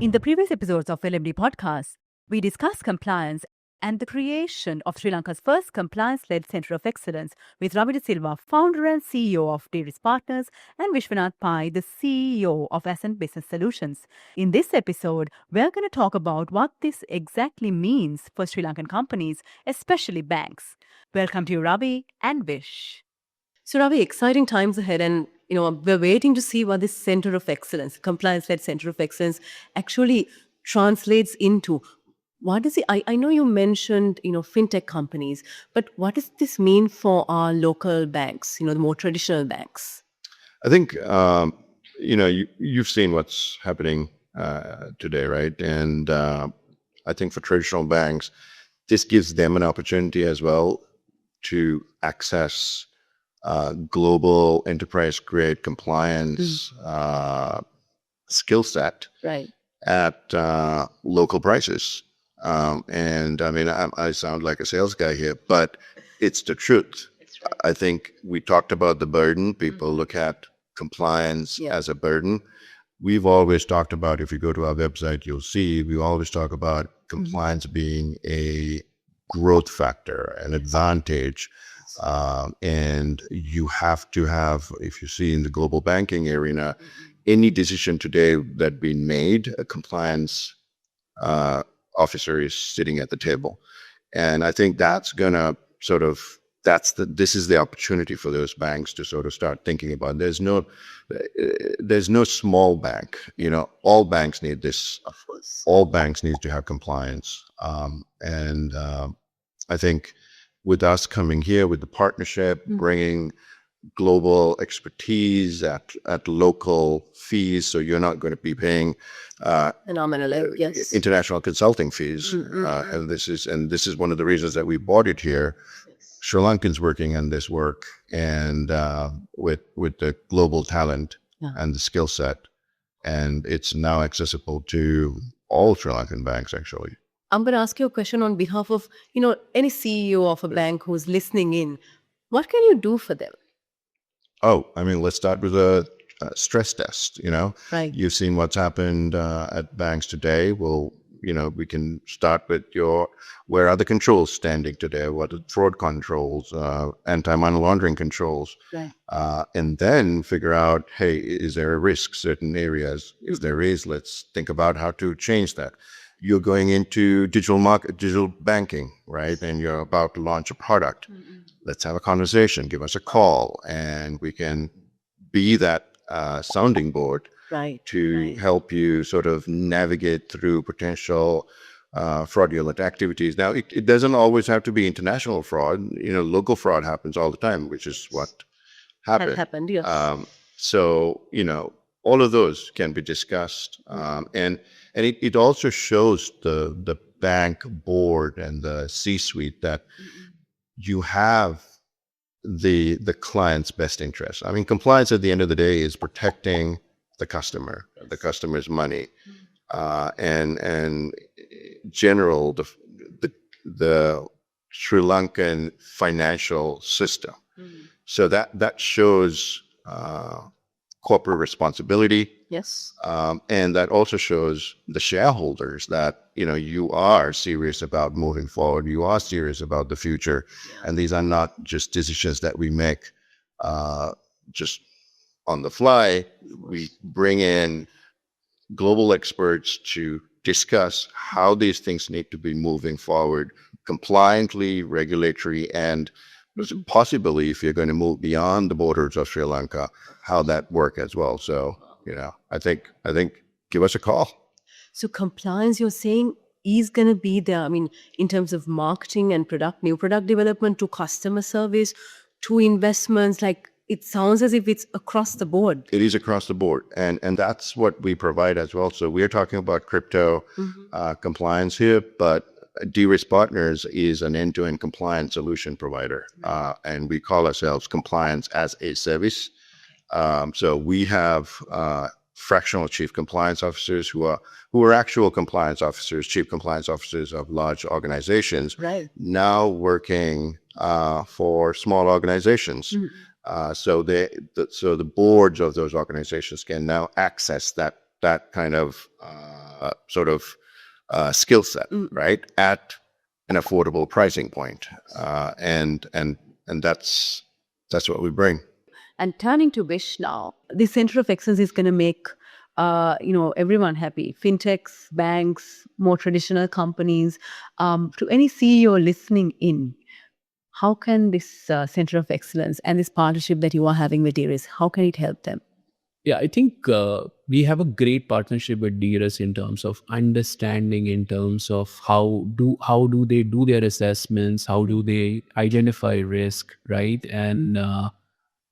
In the previous episodes of LMD podcast, we discussed compliance and the creation of Sri Lanka's first compliance-led Center of Excellence with Ravi de Silva, founder and CEO of Dairies Partners, and Vishwanath Pai, the CEO of Ascent Business Solutions. In this episode, we're going to talk about what this exactly means for Sri Lankan companies, especially banks. Welcome to you, Ravi and Vish. So, Ravi, exciting times ahead, and we're waiting to see what this Center of Excellence, compliance-led Center of Excellence, actually translates into. What is it? I know you mentioned fintech companies, but what does this mean for our local banks? The more traditional banks. I think you've seen what's happening today, right? And I think for traditional banks, this gives them an opportunity as well to access global enterprise-grade compliance skill set Right. at local prices. And I mean, I sound like a sales guy here, but it's the truth. Right. I think we talked about the burden. People look at compliance as a burden. We've always talked about, if you go to our website, you'll see, we always talk about compliance being a growth factor, an advantage. And you have to have, if you see in the global banking arena, any decision today that been made, a compliance officer is sitting at the table. And I think that's going to this is the opportunity for those banks to sort of start thinking about. There's no small bank, all banks need this. Of course. All banks need to have compliance. And I think with us coming here with the partnership, bringing global expertise at local fees, so you're not going to be paying Phenomenal. Yes. international consulting fees. And this is one of the reasons that we bought it here. Sri Lankans working on this work, and with the global talent and the skill set, and it's now accessible to all Sri Lankan banks actually. I'm going to ask you a question on behalf of any CEO of a bank who's listening in. What can you do for them? Oh, I mean, let's start with a stress test. Right. You've seen what's happened at banks today. Well, we can start with where are the controls standing today? What are fraud controls, anti-money laundering controls? Right. And then figure out, hey, is there a risk? Certain areas, if there is, let's think about how to change that. You're going into digital banking, right? And you're about to launch a product. Let's have a conversation. Give us a call, and we can be that sounding board to help you sort of navigate through potential fraudulent activities. Now, it doesn't always have to be international fraud. Local fraud happens all the time, which is what happened. That happened, yes. So, all of those can be discussed. And it also shows the bank board and the C-suite that you have the client's best interest. I mean, compliance at the end of the day is protecting the customer's money, and in general the Sri Lankan financial system. So that shows corporate responsibility. Yes. And that also shows the shareholders that, you are serious about moving forward. You are serious about the future. Yeah. And these are not just decisions that we make just on the fly. We bring in global experts to discuss how these things need to be moving forward compliantly, regulatory, and possibly, if you're going to move beyond the borders of Sri Lanka, how that work as well. So, I think give us a call. So compliance, you're saying, is going to be there. I mean, in terms of marketing and new product development, to customer service, to investments, like it sounds as if it's across the board. It is across the board. And that's what we provide as well. So we're talking about crypto compliance here, but Dairies Partners is an end-to-end compliance solution provider, and we call ourselves compliance as a service. So we have fractional chief compliance officers who are actual compliance officers, chief compliance officers of large organizations, now working for small organizations. So the boards of those organizations can now access that kind of sort of skill set, right, at an affordable pricing point, and that's what we bring. And turning to Vish now, the Center of Excellence is going to make everyone happy. Fintechs, banks, more traditional companies. To any CEO listening in, how can this Center of Excellence and this partnership that you are having with Iris, how can it help them? Yeah, I think we have a great partnership with DRS in terms of understanding, in terms of how do they do their assessments, how do they identify risk, right, and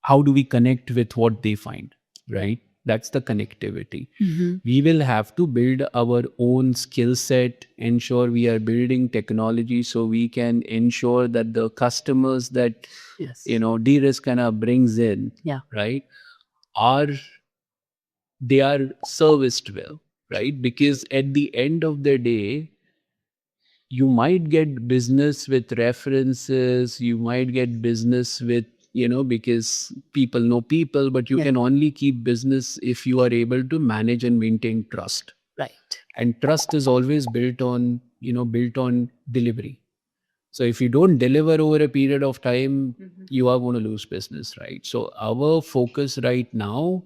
how do we connect with what they find, right? That's the connectivity. We will have to build our own skill set, ensure we are building technology so we can ensure that the customers that DRS kind of brings in, right, are they are serviced well, right? Because at the end of the day, you might get business with references, you might get business with, because people know people, but you can only keep business if you are able to manage and maintain trust. Right. And trust is always built on delivery. So if you don't deliver over a period of time, you are going to lose business, right? So our focus right now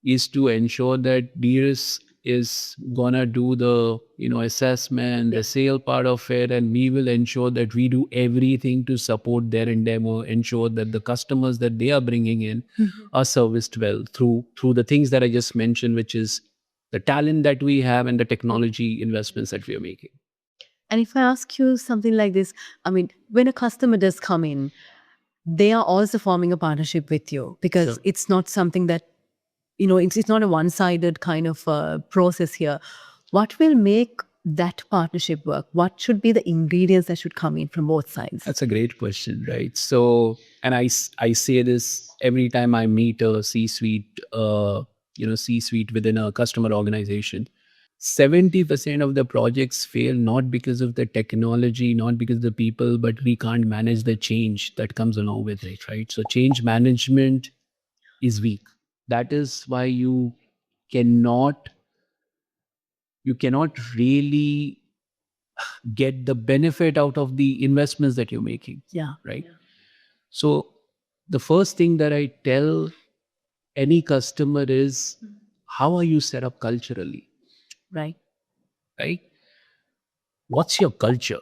is to ensure that DRS is gonna do the assessment, the sale part of it, and we will ensure that we do everything to support their endeavor, ensure that the customers that they are bringing in are serviced well through the things that I just mentioned, which is the talent that we have and the technology investments that we are making. And if I ask you something like this, I mean, when a customer does come in, they are also forming a partnership with you, because it's not something that, it's not a one-sided kind of process here. What will make that partnership work? What should be the ingredients that should come in from both sides? That's a great question, right? So, and I say this every time I meet a C-suite, C-suite within a customer organization. 70% of the projects fail not because of the technology, not because of the people, but we can't manage the change that comes along with it, right? So change management is weak. That is why you cannot really get the benefit out of the investments that you're making. Yeah. Right. Yeah. So the first thing that I tell any customer is, how are you set up culturally? Right. Right. What's your culture?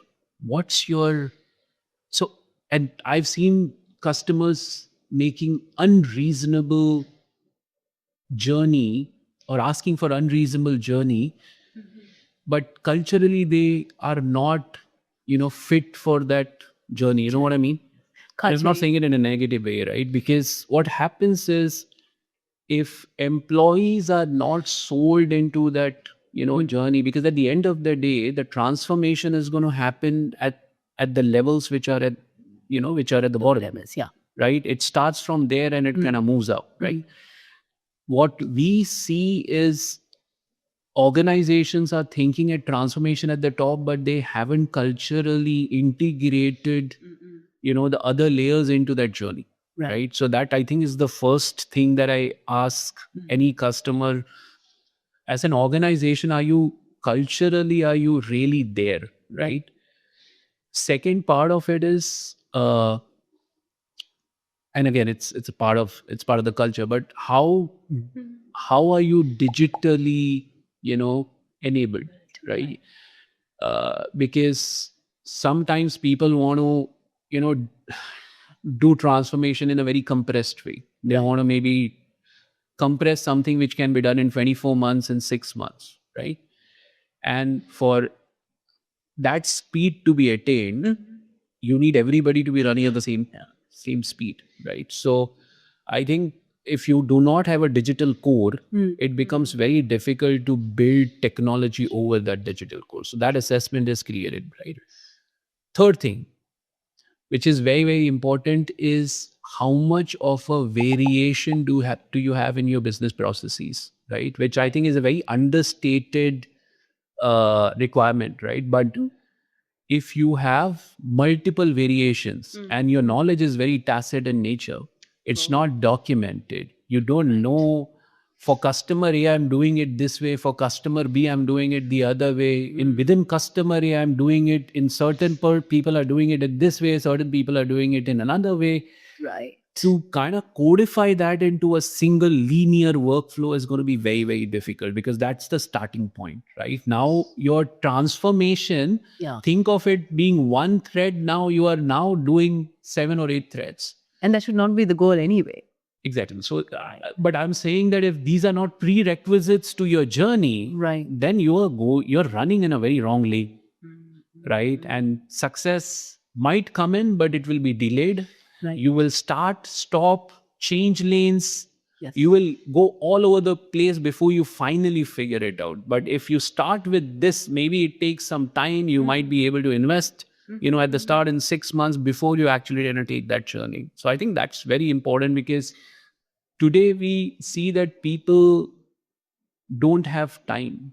And I've seen customers making unreasonable journey or asking for unreasonable journey, but culturally they are not, fit for that journey. You know what I mean? I'm not saying it in a negative way, right? Because what happens is, if employees are not sold into that, journey, because at the end of the day, the transformation is going to happen at the levels which are at, the bottom levels. Yeah. Right. It starts from there and it kind of moves up. Right. What we see is organizations are thinking at transformation at the top, but they haven't culturally integrated, the other layers into that journey. Right. So that, I think, is the first thing that I ask any customer. As an organization, are you really there? Right. Second part of it is, and again, it's part of the culture, but how are you digitally, enabled, right? Because sometimes people want to, do transformation in a very compressed way. They want to maybe compress something which can be done in 24 months and 6 months, right? And for that speed to be attained, you need everybody to be running at the same speed, right? So I think if you do not have a digital core, it becomes very difficult to build technology over that digital core. So that assessment is created, right? Third thing, which is very, very important, is how much of a variation do you have in your business processes, right? Which I think is a very understated requirement, right? But if you have multiple variations and your knowledge is very tacit in nature, it's not documented, you don't know for customer A, I'm doing it this way. For customer B, I'm doing it the other way. Within customer A, I'm doing it in certain people are doing it in this way. Certain people are doing it in another way. Right. To kind of codify that into a single linear workflow is going to be very, very difficult, because that's the starting point, right? Now your transformation, Yeah. think of it being one thread. Now you are now doing 7 or 8 threads. And that should not be the goal anyway. Exactly. So, but I'm saying that if these are not prerequisites to your journey, Right. then you're running in a very wrong lane, right? And success might come in, but it will be delayed. Right. You will start, stop, change lanes. Yes. You will go all over the place before you finally figure it out. But if you start with this, maybe it takes some time. You might be able to invest, at the start in 6 months before you actually undertake that journey. So I think that's very important, because today we see that people don't have time.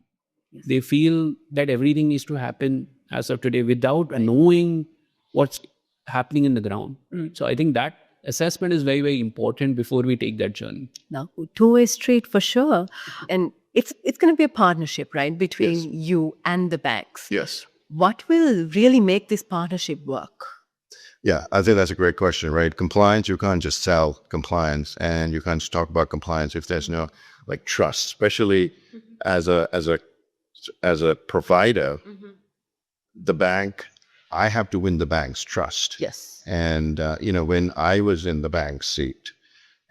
They feel that everything needs to happen as of today without knowing what's happening in the ground. So I think that assessment is very, very important before we take that journey. Now, two-way street for sure. And it's going to be a partnership, right, between you and the banks. Yes. What will really make this partnership work? Yeah, I think that's a great question, right? Compliance, you can't just sell compliance, and you can't just talk about compliance if there's no trust, especially as a provider. The bank, I have to win the bank's trust. Yes. And when I was in the bank's seat,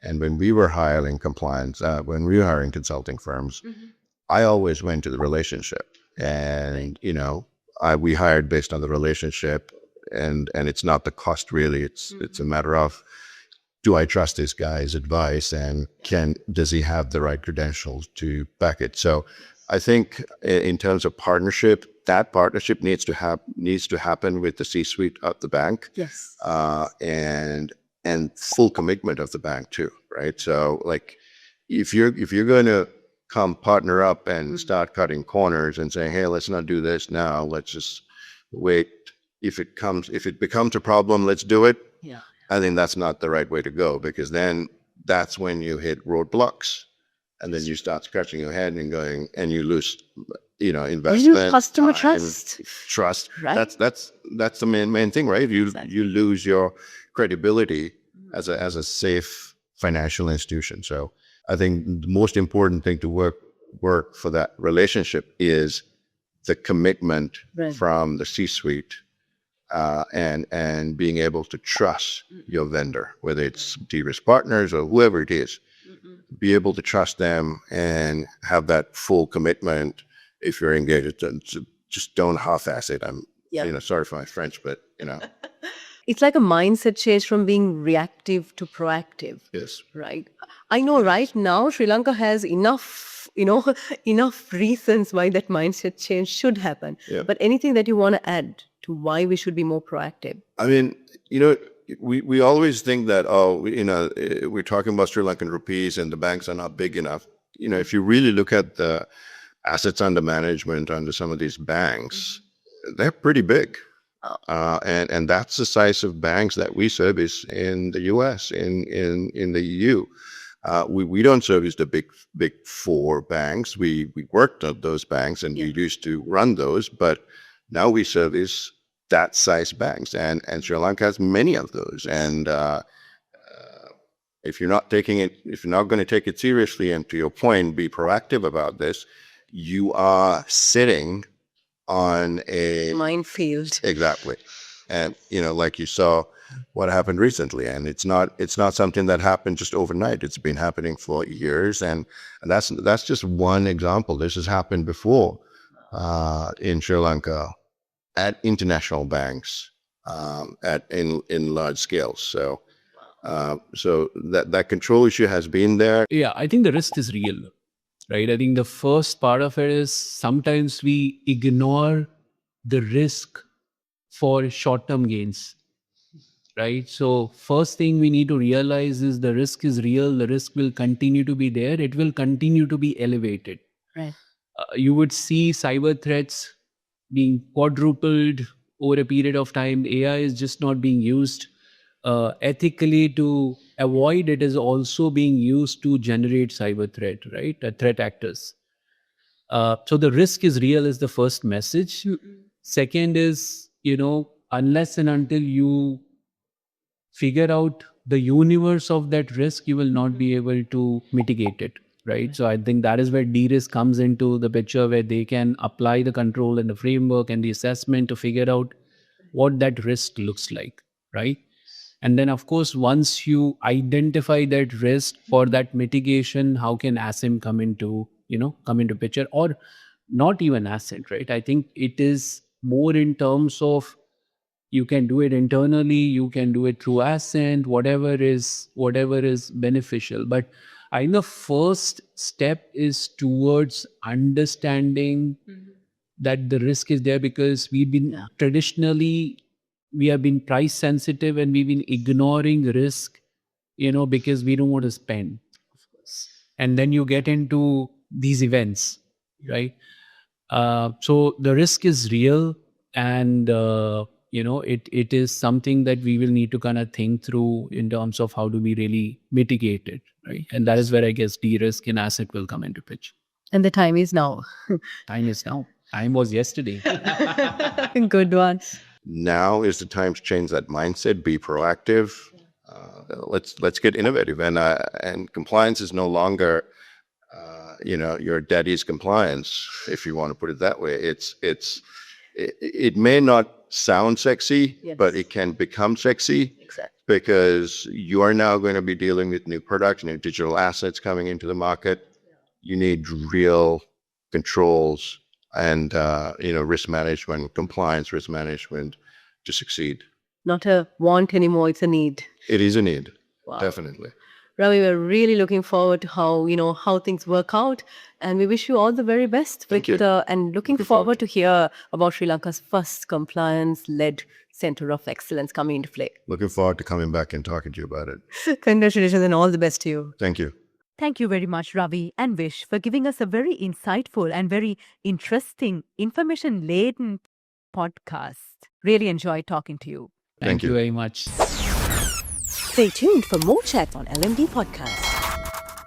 and when we were hiring compliance, when we were hiring consulting firms, I always went to the relationship, and we hired based on the relationship. And it's not the cost really. It's a matter of, do I trust this guy's advice, and does he have the right credentials to back it? So I think in terms of partnership, that partnership needs to happen with the C-suite of the bank. Yes. And full commitment of the bank too, right? So if you're going to come partner up and start cutting corners and saying, hey, let's not do this now, let's just wait. If it becomes a problem, let's do it. Yeah. I think that's not the right way to go, because then that's when you hit roadblocks, and then you start scratching your head and going, and you lose, investment. You lose customer time, trust. Trust. Right. That's the main thing, right? You lose your credibility as a safe financial institution. So I think the most important thing to work for that relationship is the commitment from the C-suite. And being able to trust your vendor, whether it's de-risk partners or whoever it is, be able to trust them and have that full commitment. If you're engaged, just don't half-ass it. Sorry for my French, but It's like a mindset change from being reactive to proactive. Yes. Right. I know right now Sri Lanka has enough reasons why that mindset change should happen. Yeah. But anything that you want to add to why we should be more proactive? I mean, we always think that, we're talking about Sri Lankan rupees and the banks are not big enough. If you really look at the assets under management under some of these banks, they're pretty big. And that's the size of banks that we service in the US, in the EU. We don't service the big four banks. We worked on those banks, and we used to run those, but now we service that size banks, and Sri Lanka has many of those. And if you're not going to take it seriously, and to your point, be proactive about this, you are sitting on a minefield. Exactly. And like you saw what happened recently, and it's not something that happened just overnight. It's been happening for years, and that's just one example. This has happened before in Sri Lanka at international banks in large scale. So that control issue has been there. Yeah, I think the risk is real, right? I think the first part of it is sometimes we ignore the risk for short-term gains, right? So first thing we need to realize is the risk is real. The risk will continue to be there. It will continue to be elevated. Right. You would see cyber threats being quadrupled over a period of time. AI is just not being used ethically to avoid it is also being used to generate cyber threat, right? Threat actors. So the risk is real is the first message. Second is, unless and until you figure out the universe of that risk, you will not be able to mitigate it, right? So I think that is where de-risk comes into the picture, where they can apply the control and the framework and the assessment to figure out what that risk looks like, right? And then, of course, once you identify that risk for that mitigation, how can ASIM come into picture, or not even Ascent, right? I think it is more in terms of you can do it internally, you can do it through Ascent, whatever is beneficial. But I think the first step is towards understanding that the risk is there, because we've been traditionally, we have been price sensitive and we've been ignoring risk, because we don't want to spend. And then you get into these events, right? So the risk is real, and it is something that we will need to kind of think through in terms of how do we really mitigate it, right? And that is where I guess de-risk in asset will come into pitch. And the time is now. Time is now. Time was yesterday. Good one. Now is the time to change that mindset, be proactive. Let's get innovative, and compliance is no longer your daddy's compliance, if you want to put it that way. It may not sound sexy, Yes. but it can become sexy. Exactly. Because you are now going to be dealing with new products, new digital assets coming into the market. You need real controls and risk management, compliance risk management to succeed. Not a want anymore, it's a need. It is a need, Wow. definitely. Ravi, we're really looking forward to how things work out, and we wish you all the very best. Thank you. And looking forward to hear about Sri Lanka's first compliance-led Center of Excellence coming into play. Looking forward to coming back and talking to you about it. Congratulations and all the best to you. Thank you. Thank you very much, Ravi and Vish, for giving us a very insightful and very interesting, information-laden podcast. Really enjoyed talking to you. Thank Thank you you. very much. Stay tuned for more chat on LMD Podcast.